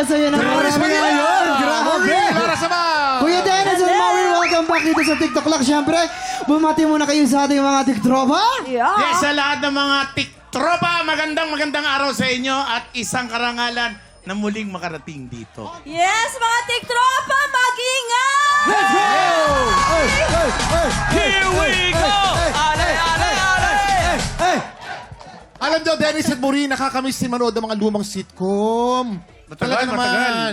Dennis, ayun ang Dennis marami Maria! ngayon. Grabe. Maureen, Lara Samang! Kuya Dennis and Maureen, welcome back dito sa TikTok Lock. Siyempre, bumati muna kayo sa ating mga TikTropa. Yes, sa lahat ng mga tiktropa, magandang araw sa inyo at isang karangalan na muling makarating dito. Yes, mga tiktropa, mag-ingat! Let's go! Here we go! Alay, alay, alay! Hey! Alam nyo, Dennis at Maureen, nakakamiss din manood ng mga lumang sitcom. Matagal, Talaga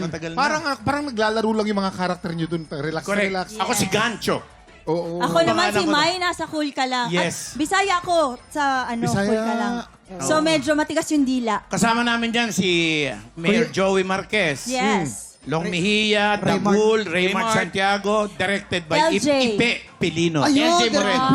matagal na. Parang naglalaro lang yung mga karakter nyo dun. Relax, Correct. relax. Ako si Gancho. Oo. Ako naman si Pangalan ko Mai, nasa cool ka lang. Yes. At Bisaya ako sa Bisaya. cool ka lang. So medyo matigas yung dila. Kasama namin dyan si Mayor Joey Marquez. Yes. Long Mejia, Dabul, Raymond Santiago, directed by LJ. Ipe Pilino. Ayun, LJ Moreno.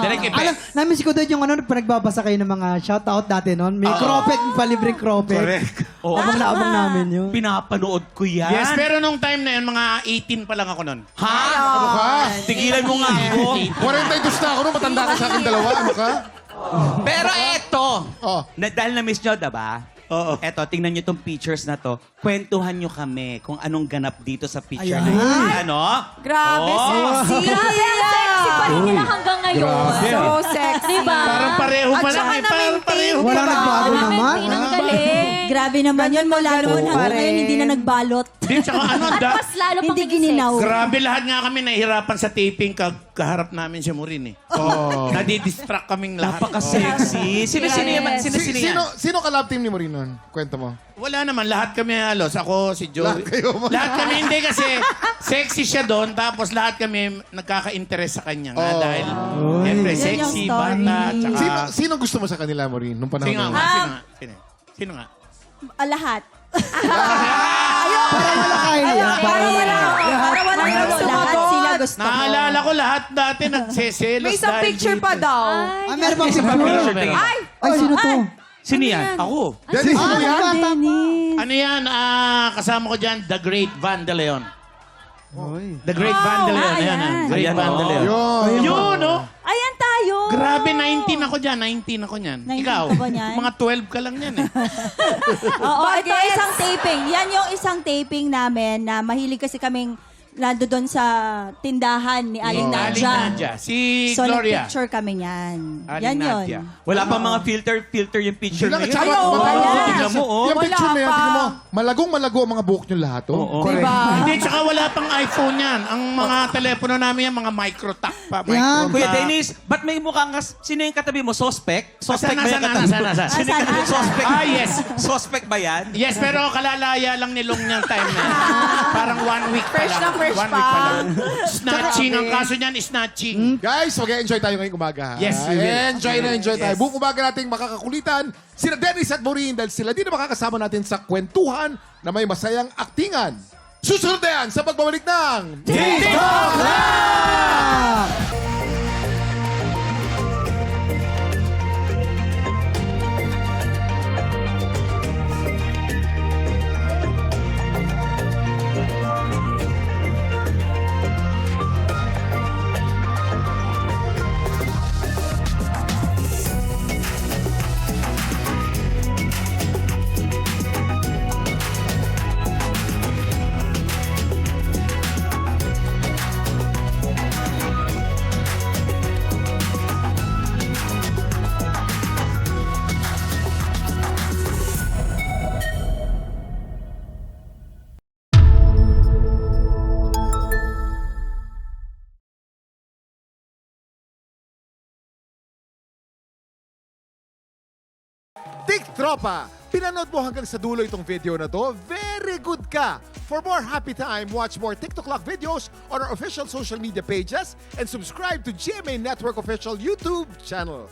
Direct Ipe. Alam, namiss ko doon yung ano, pinagbabasa kayo ng mga shoutout dati noon. May cropek, palibreng cropek. Correct. Oo, Abang na abang namin yun. pinapanood ko yan. Yes, pero nung time na yun, mga 18 pa lang ako nun. Ha? Ano ka? Tigilan mo nga ako. 42 na ako nung matanda ka sa akin dalawa. Ano ka? Pero eto, Oh. dahil na-miss nyo, diba? Oo. Eto, tingnan nyo itong pictures na to. Kwentuhan nyo kami kung anong ganap dito sa picture Ayan. na yun. Ano? Grabe, sexy. Grabe, ang sexy pa rin nila hanggang ngayon. Grabe. So sexy. Diba? Parang pareho pa At lang saka eh. Parang na-maintain, pareho. diba? Walang nagbago naman, Na-maintain, ang ha? galing. Grabe naman yun. Mula noon pa hanggang rin. ngayon, hindi na nagbalot. Di, tsaka ano, At mas lalo pang Hindi ginilaw. grabe lahat nga kami nahihirapan sa taping kaharap namin si Maureen eh. Oh. Nadidistract kaming lahat. Napaka-sexy. Sino-sino yan? Sino-sino yan? Sino ka-love team ni Maureen nun? Kwento mo. Wala naman, lahat kami halos. Ako, si Joey. Lahat kayo mo. Lahat kami, hindi kasi sexy siya doon. Tapos lahat kami nagkaka-interest sa kanya nga. Oh. Dahil, siyempre, Yan yung sexy, story. bata, tsaka... Sino gusto mo sa kanila, Maureen, nung panahon Sino na nga? yun? Sino nga? Sino nga? Lahat. Para wala kayo yan. Para wala. Para wala yung Lahat sumunod. sila gusto ko. Naalala ko lahat dati nagseselos. May isang dahil picture dito. pa daw. Ah, meron bang si Picture Blue? tingin. Ay, sino to? Sino yan? Ako. Dennis, Ah, ano yan? bata. Ano yan? Kasama ko dyan, The Great Van de Leon. Oy. The Great Van de Leon. Ayan, ayan. Great Ayan, Van de Leon. Yun. Yun, no? Ayan tayo. Grabe, 19 ako dyan. 19 ako niyan. 19 Ikaw, ka ba niyan? mga 12 ka lang yan eh. Oo, ito Bagets. isang taping. Yan yung isang taping namin na mahilig kasi kaming nando doon sa tindahan ni Aling Aling Nadja. Nadja. Si So, Gloria. nag-picture kami yan. Aling Yan yun. Nadja. Wala pa mga filter yung picture Hindi lang, na yun. tsaka, Ay, oo, magkakaroon wala. Tingnan mo, oh. Yung picture na yan, Wala tingnan mo, pa. malagong-malago ang mga buhok nyo lahat, oh. Oo. Correct. Diba? Hindi, tsaka wala pang iPhone yan. Ang mga telepono namin yan, mga micro-tap pa. Yan. Kuya Dennis, ba't may mukhang sino yung katabi mo? Suspect? Suspect ba yung katabi mo? Nasaan? Sino yung katabi? Suspect? Ah, yes. Suspect ba yan? Yes, pero kalalaya lang ni Long niyang time na. yan. Parang 1 week pa Fresh lang. na fresh 1 week pa pa. lang. Snatching. Ang kaso niyan, snatching. Guys, mag-enjoy tayo ngayong umaga. ha? Yes, we will. Enjoy tayo. Yes. Buong umaga nating makakakulitan sila Dennis at Maureen dahil sila din na makakasama natin sa kwentuhan na may masayang aktingan. Susunod na yan sa pagbabalik ng TikTok Live! TikTropa! Pinanood mo hanggang sa dulo itong video na to? Very good ka! For more happy time, watch more TikTok Lock videos on our official social media pages and subscribe to GMA Network official YouTube channel.